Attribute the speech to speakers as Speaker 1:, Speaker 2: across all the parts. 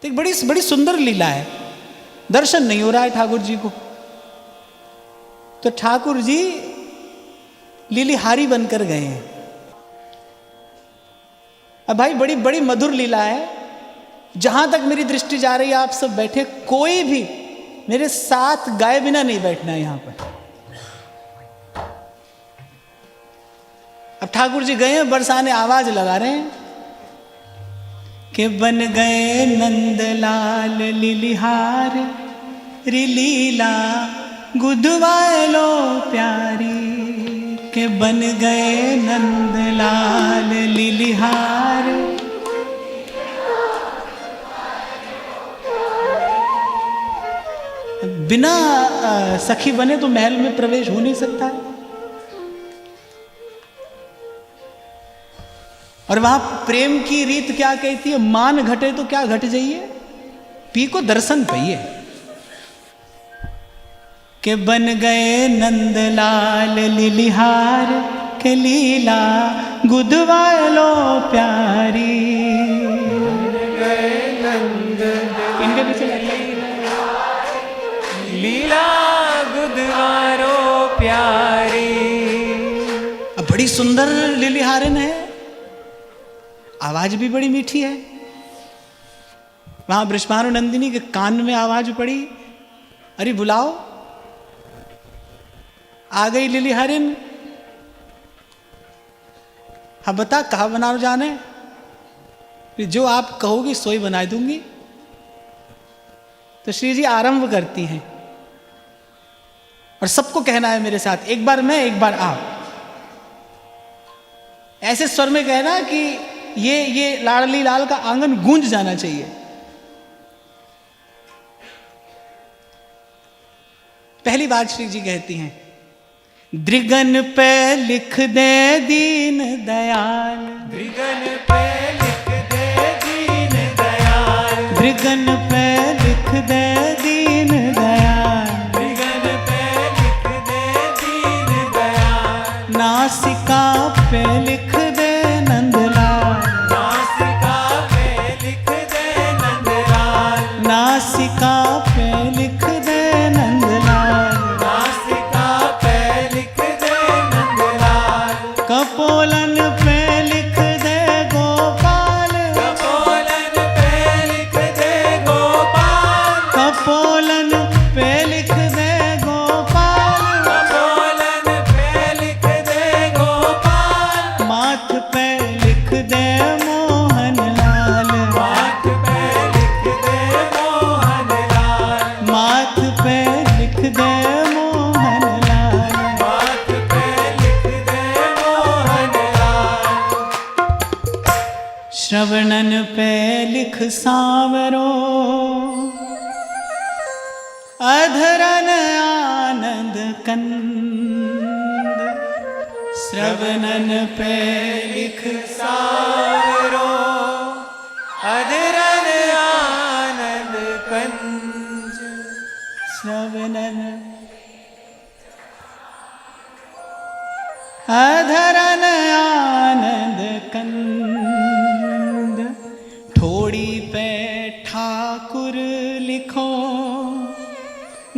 Speaker 1: तो एक बड़ी बड़ी सुंदर लीला है। दर्शन नहीं हो रहा है ठाकुर जी को, तो ठाकुर जी लीलिहारी बनकर गए हैं। अब भाई बड़ी बड़ी मधुर लीला है। जहां तक मेरी दृष्टि जा रही है, आप सब बैठे, कोई भी मेरे साथ गाए बिना नहीं बैठना है यहां पर। अब ठाकुर जी गए हैं, बरसाने आवाज लगा रहे हैं कि बन गए नंदलाल लीलिहार री लीला गुदवालो प्यारी, के बन गए नंदलाल लीलिहार। बिना सखी बने तो महल में प्रवेश हो नहीं सकता है। और वहां प्रेम की रीत क्या कहती है, मान घटे तो क्या घट जाइए, पी को दर्शन पाइए। के बन गए नंदलाल लीलिहार के लीला गुदवालो प्यारी।
Speaker 2: गए नंद
Speaker 1: इनके पीछे
Speaker 2: लीला गुदवारो प्यारी।
Speaker 1: अब बड़ी सुंदर लीलिहारन है, आवाज भी बड़ी मीठी है। वहां वृषभानु नंदिनी के कान में आवाज पड़ी, अरे बुलाओ। आ गई लीलिहारिन। हाँ बता कहा बना जाने, जो आप कहोगी सोई बना दूंगी। तो श्री जी आरंभ करती हैं और सबको कहना है मेरे साथ, एक बार मैं एक बार आप। ऐसे स्वर में कहना कि ये लाडली लाल का आंगन गूंज जाना चाहिए। पहली बात श्री जी कहती हैं, दृगन पे लिख दे दीन दयाल,
Speaker 2: दृगन पे लिख दे दीन दयाल,
Speaker 1: दृगन पे लिख दे दीन दयाल,
Speaker 2: दृगन पे लिख दे दीन दयाल।
Speaker 1: नासिका पे लिख दे नंदलाल,
Speaker 2: नासिका पे लिख दे नंदलाल,
Speaker 1: नासिका पे लिख दे नंदलाल,
Speaker 2: नासिका पे लिख दे नंदलाल।
Speaker 1: कपोलन पे लिख दे गोपाल,
Speaker 2: कपोलन पे लिख दे गोपाल,
Speaker 1: कपोलन पे लिख दे गोपाल,
Speaker 2: कपोलन पे लिख दे गोपाल।
Speaker 1: माथ पे लिख दे मोहन लाल,
Speaker 2: माथ पे लिख दे मोहन लाल,
Speaker 1: माथ पे लिख दे मोहन लाल,
Speaker 2: माथ पे लिख दे मोहन लाल।
Speaker 1: श्रवणन पे लिख सांवरो, अधरन आनंद कंद, श्रवणन पे लिख
Speaker 2: सावरो, अधरन आनंद कंज।
Speaker 1: श्रवणन अधरन आनंद कंद, ठोड़ी पे ठाकुर लिखो,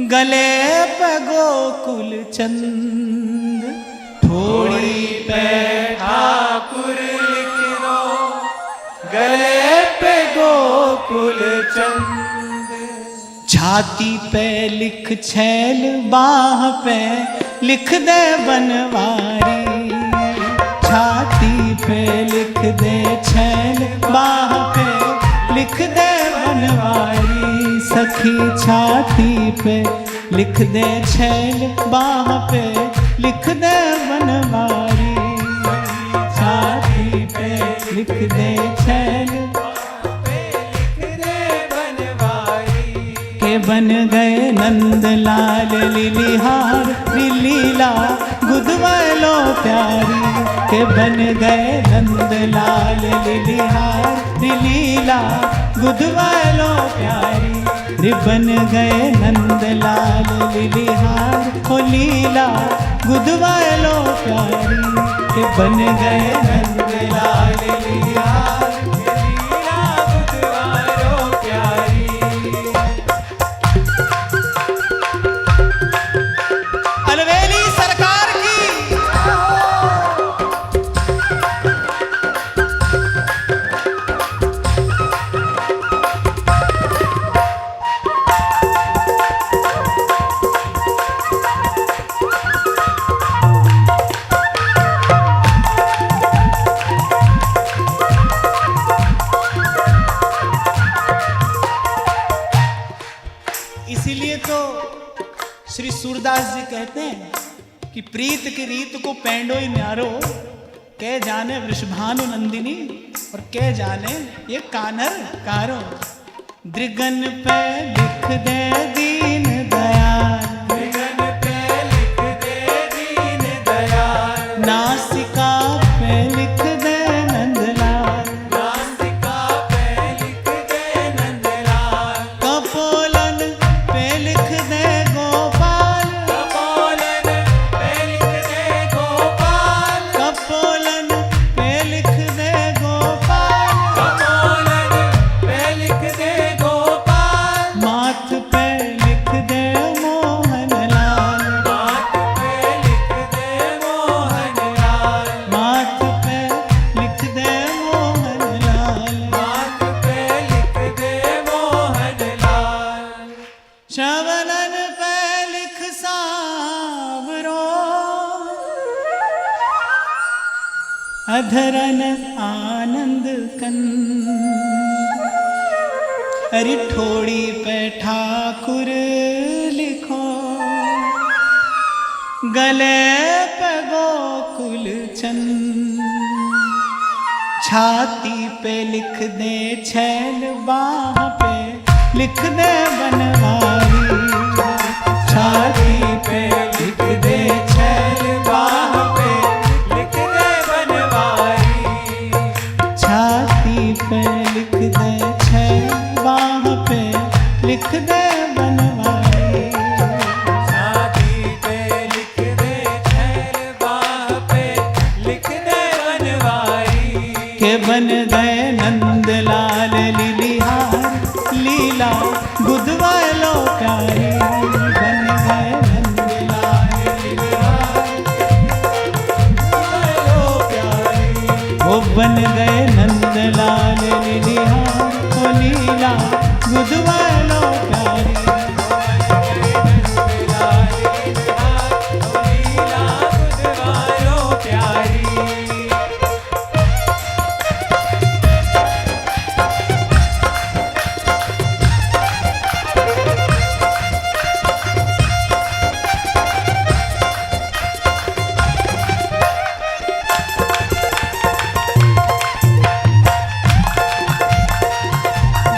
Speaker 1: गले पे गोकुल चंद, ठोड़ी पे
Speaker 2: ठाकुर लिख दो, गले पे गोकुल चंद।
Speaker 1: छाती पे लिख छैल, बाह पे लिख दे बनवारी, छाती पे लिख दे छैल, बाह पे लिख दे बनवारी। सखी छाती पे लिख दे छैल, बाह पे लिख दे बनवारी, छाती पे लिख दे छैल, के बन गए नंदलाल लीलिहार लीला गुदवालो प्यारी, के बन गए नंदलाल लीलिहार लीला गुदवालो प्यारी, रे बन गए नंदलाल लीलिहार ओ लीला गुदवालो प्यारी, के बन गए नंदलाल लीलिहार
Speaker 2: लीला गुदवारो प्यारी।
Speaker 1: इसीलिए तो श्री सूरदास जी कहते हैं कि प्रीत की रीत को पैंडो न्यारो, कह जाने वृषभानु नंदिनी और कह जाने ये कानर कारो। दृगन पे लिख दे दीन दयाल,
Speaker 2: दृगन पे लिख दे दीन दयाल,
Speaker 1: नासिका पे लिख दे नंदलाल,
Speaker 2: नासिका पे लिख दे नंदलाल,
Speaker 1: कपोलन पे लिख दे गोपाल,
Speaker 2: कपोलन पे लिख दे गोपाल,
Speaker 1: कपोलन पे लिख दे गोपाल,
Speaker 2: कपोलन पे लिख दे गोपाल,
Speaker 1: माथ पे लिख दे मोहन लाल,
Speaker 2: माथ पे लिख दे मोहन लाल,
Speaker 1: माथ पे लिख दे मोहन लाल,
Speaker 2: माथ पे लिख दे मोहन लाल,
Speaker 1: श्रवणन पे लिख सावरो, अधरन आनंद कंद, अरे ठोड़ी पे ठाकुर लिखो, गले पे गोकुल चंद, छाती पे लिख दे छैल, बाह पे लिख दे बनवारी, छाती पे लिख दे छैल, बाह पे
Speaker 2: लिख दे बनवारी,
Speaker 1: छाती पे लिख दे छैल, बाह पे लिख दे बनवारी,
Speaker 2: छाती पे लिख दे छैल, बाह पे लिख दे बनवारी,
Speaker 1: के बन गए नंदलाल लिलिहार, लीला गुदवालो प्यारी, बन गए नंदलाल लिलिहार,
Speaker 2: लो प्यारी,
Speaker 1: वो बन गए नंदलाल लिलिहार, ओ लीला गुदवालो प्यारी।
Speaker 2: लीला बुधवारो प्यारी,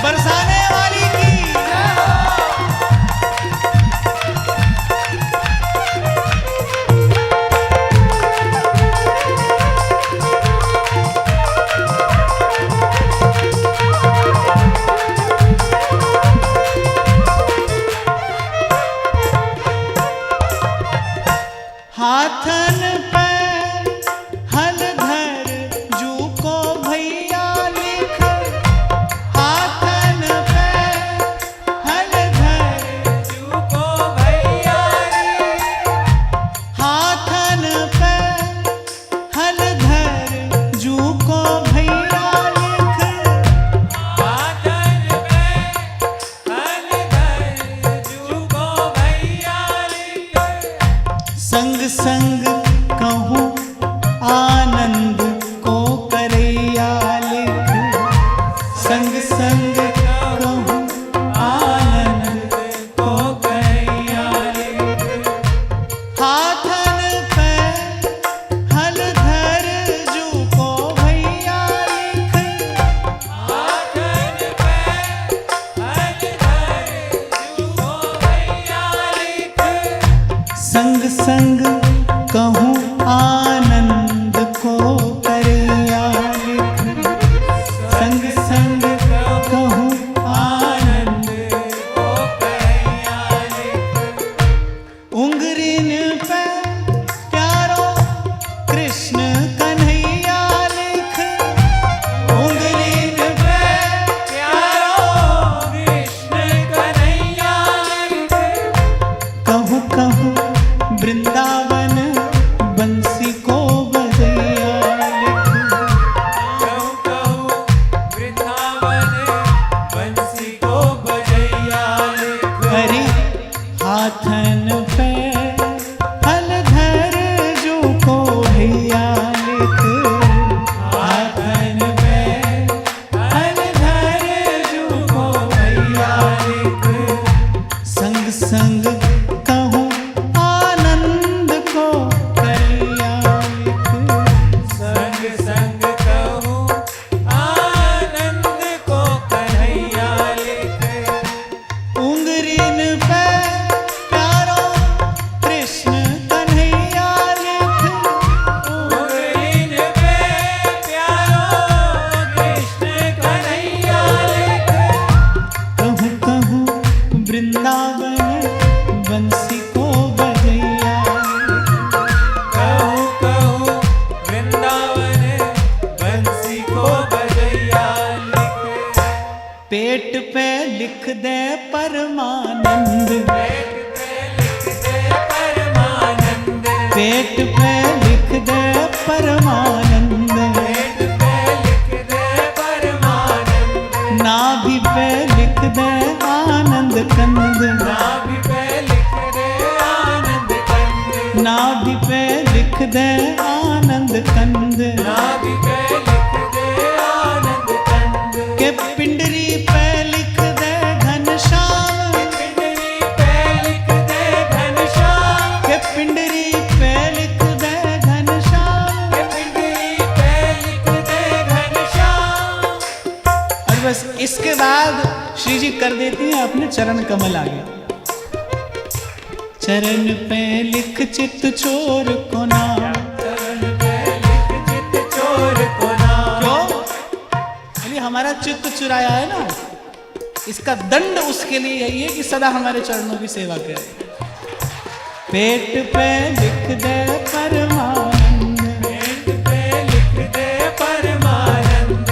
Speaker 1: बरसाने वाली की हाथन पे हल धर जू को भैया लिख, हाथन पे हल धर,
Speaker 2: को भैया रे,
Speaker 1: हाथन पे हल धर जू को भैया लिख,
Speaker 2: आदर पे हल धर जू को भैया लिख,
Speaker 1: संग संग कहूँ आनंद को करैया लिख, संग संग कहूँ आनंद
Speaker 2: को भैया लिख,
Speaker 1: हाथन पे हल धर जू को भैया लिख,
Speaker 2: आदर पे हल धर जू को भैया लिख,
Speaker 1: संग संग कहूँ आनंद को करैया लिख, संग संग कहूँ आनंद
Speaker 2: को भैया लिख,
Speaker 1: उंगरीन पे प्यारो कृष्ण कन्हैया लिख, उंगरीन पे
Speaker 2: प्यारो कृष्ण कन्हैया लिख,
Speaker 1: कहूँ कहूँ वृंदावन बंसी पेट पे लिख दे परमानंद, पेट पे लिख दे परमानंद, नाभि पे लिख दे आनंद कंद, नाभि पे लिख दे आनंद कंद, के पिंडरी पे लिख दे घनश्याम, के पिंडरी पे लिख दे घनश्याम, और बस इसके बाद श्री जी कर देती हैं अपने चरण कमल आगे। चरण पे लिख चित चोर को नाम, क्यों? हमारा चित्त चुराया है ना, इसका दंड उसके लिए यही है कि सदा हमारे चरणों की सेवा करे। पेट पे लिख दे परमानंद, पेट पे लिख दे परमानंद,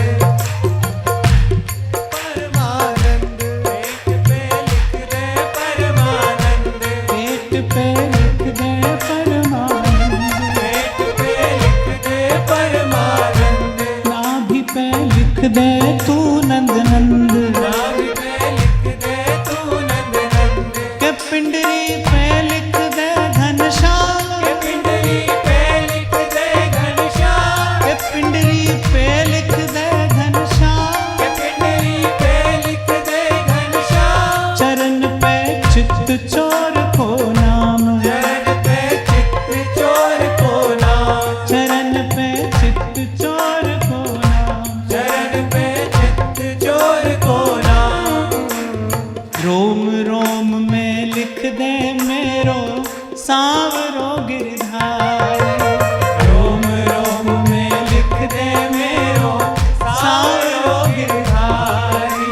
Speaker 1: परमानंद, पेट पे लिख दे परमानंद, पेट पे लिख दे परमानंद, पेट पे लिख दे परमानंद, नाभि पे लिख दे तू नंद नंद, नाभि पे लिख दे तू नंद नंद, के पिंडरी पे लिख दे घनश्याम, के पिंडरी पे लिख दे घनश्याम, के पिंडरी पे लिख दे घनश्याम, के पिंडरी पे लिख दे घनश्याम, चरण पे चित्त चोर को नाम, चरण पे चित्त चोर को नाम, चरण पे चित्त चोर को नाम, चरण पे चित्त चोर को नाम, रोम रोम में लिख दे मेरो सांवरो गिरधारी, रोम रोम में लिख दे मेरो सांवरो गिरधारी,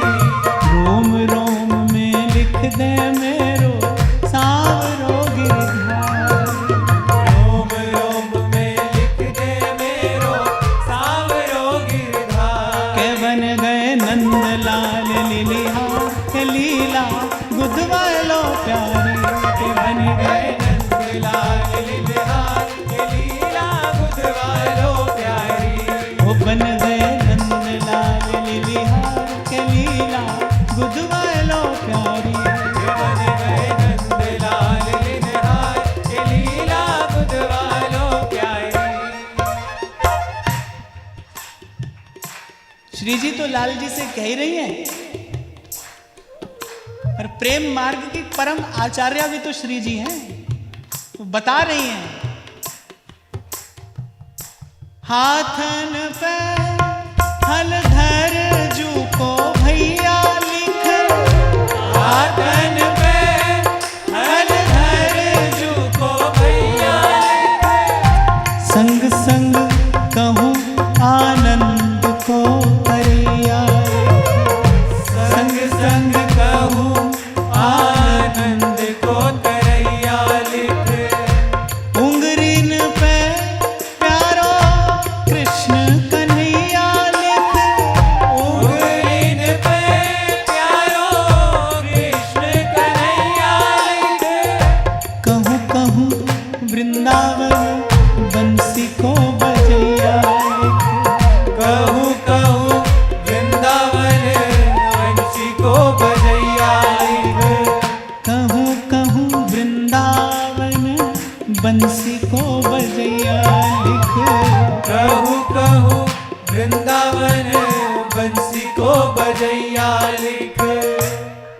Speaker 1: रोम रोम में लिख दे मेरो सांवरो गिरधारी, रोम रोम में लिख दे मेरो सांवरो गिरधारी, के बन गए नंदलाल लिलिहार, के लीला गुदवालो प्यारी, के बन गए नंदलाल लिलिहार, के लीला गुदवालो प्यारी, वो बन गए नंदलाल लिलिहार, के लीला गुदवालो प्यारी, के बन गए नंदलाल लिलिहार, के लीला गुदवालो प्यारी। श्री जी तो लाल जी से कह रही हैं, और प्रेम मार्ग की परम आचार्य भी तो श्री जी हैं, तो बता रही हैं, हाथन पे हलधर जू को भैया लिख, हाथन पे हलधर जू को भैया लिख, संग संग कहूँ आनंद को करैया, संग संग कहूँ आनंद को करैया लिख, उंगरीन पे प्यारो कृष्ण कन्हैया लिख, उंगरीन पे प्यारो कृष्ण कन्हैया लिख, कहूँ कहूँ वृंदावन बंसी को बजैया लिख, कहूँ कहूँ वृंदावन बंसी को बजैया लिख, कहूँ कहूँ वृंदावन बंसी को बजैया लिख, कहूँ कहूँ वृंदावन बंसी को बजैया लिख,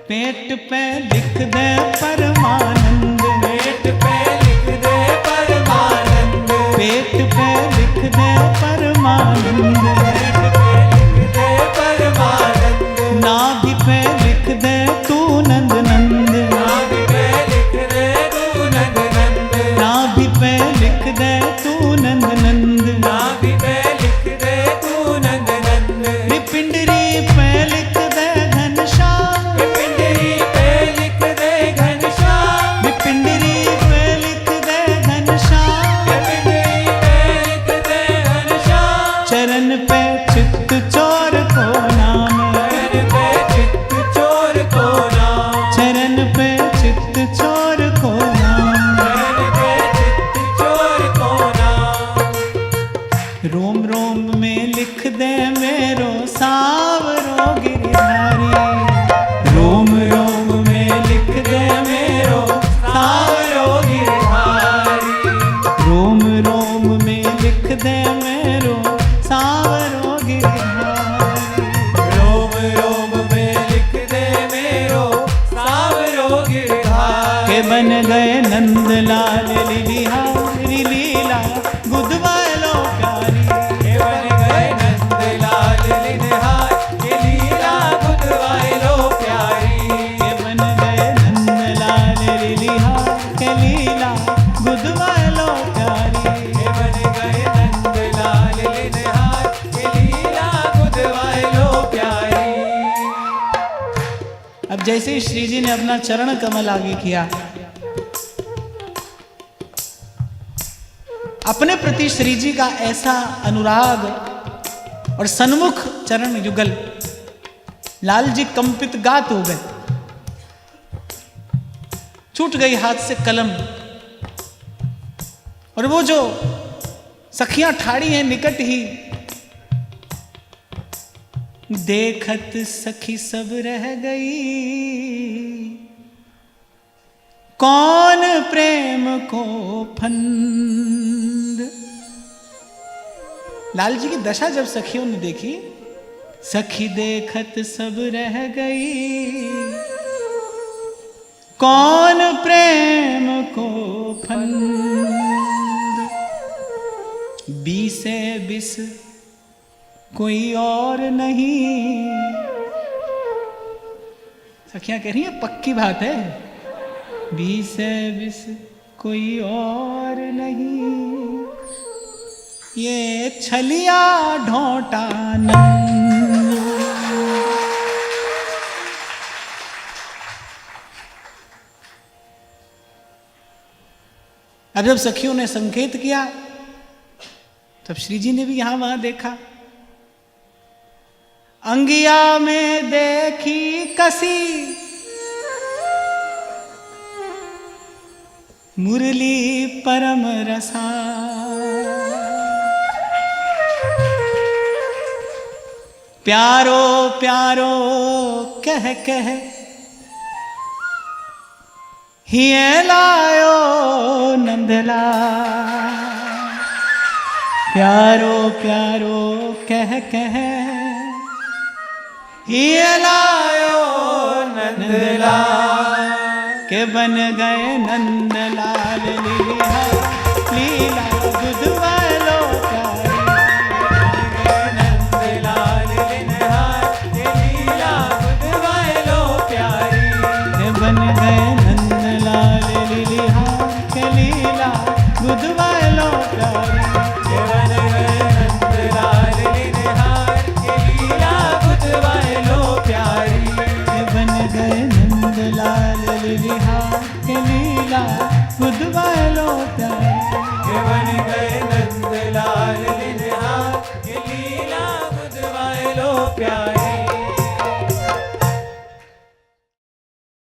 Speaker 1: पेट पे लिख दे परमानंद, पेट पे लिख दे परमानंद, पेट पे लिख दे परमानंद, पेट पे लिख दे परमानंद, नाभि पे लिख दे तू नंद नंद, नाभि पे लिख दे तू नंद नंद, नाभि पे लिख दे तू नंद नंद, नाभि पे लिख दे तू नंद नंद, पिंडरी पे लिख दे घनश्याम, पिंडरी पे लिख दे घनश्याम, के बन गए नंदलाल लिलिहारी लीला गुदवालो प्यारी।
Speaker 2: के बन गए नंदलाल लिनहार के लीला गुदवालो प्यारी।
Speaker 1: के बन गए नंदलाल लिलिहार के लीला गुदवालो प्यारी।
Speaker 2: के बन गए नंदलाल लिनहार के लीला गुदवालो प्यारी।
Speaker 1: अब जैसे ही श्री जी ने अपना चरण कमल आगे किया, अपने प्रति श्री जी का ऐसा अनुराग और सन्मुख चरण युगल, लाल जी कंपित गात हो गए। छूट गई हाथ से कलम, और वो जो सखियां ठाड़ी हैं निकट ही, देखत सखी सब रह गई, कौन प्रेम को फंद। लाल जी की दशा जब सखियों ने देखी, सखी देखत सब रह गई, कौन प्रेम को फंद। बीसे बिस कोई और नहीं। सखियां कह रही है पक्की बात है, बीसे बिस कोई और नहीं, ये छलिया ढोंटा नंद। अब जब सखियों ने संकेत किया, तब श्री जी ने भी यहां वहां देखा। अंगिया में देखी कसी मुरली परम रसा, प्यारो प्यारो कह कह हिये लायो नंदला, प्यारो प्यारो कह कह हिये लायो नंदला, के बन गए नंदलाल लिलिहार लीला गुदवालो प्यारी।
Speaker 2: नंदलाल लिनहार के लीला गुदवालो प्यारी।
Speaker 1: के बन गए नंदलाल लिलिहार के लीला गुदवालो प्यारी।
Speaker 2: के बन गए नंदलाल लिनहार के लीला गुदवालो प्यारी।
Speaker 1: के बन गए नंदलाल लिलिहार के लीला गुदवालो प्यारी।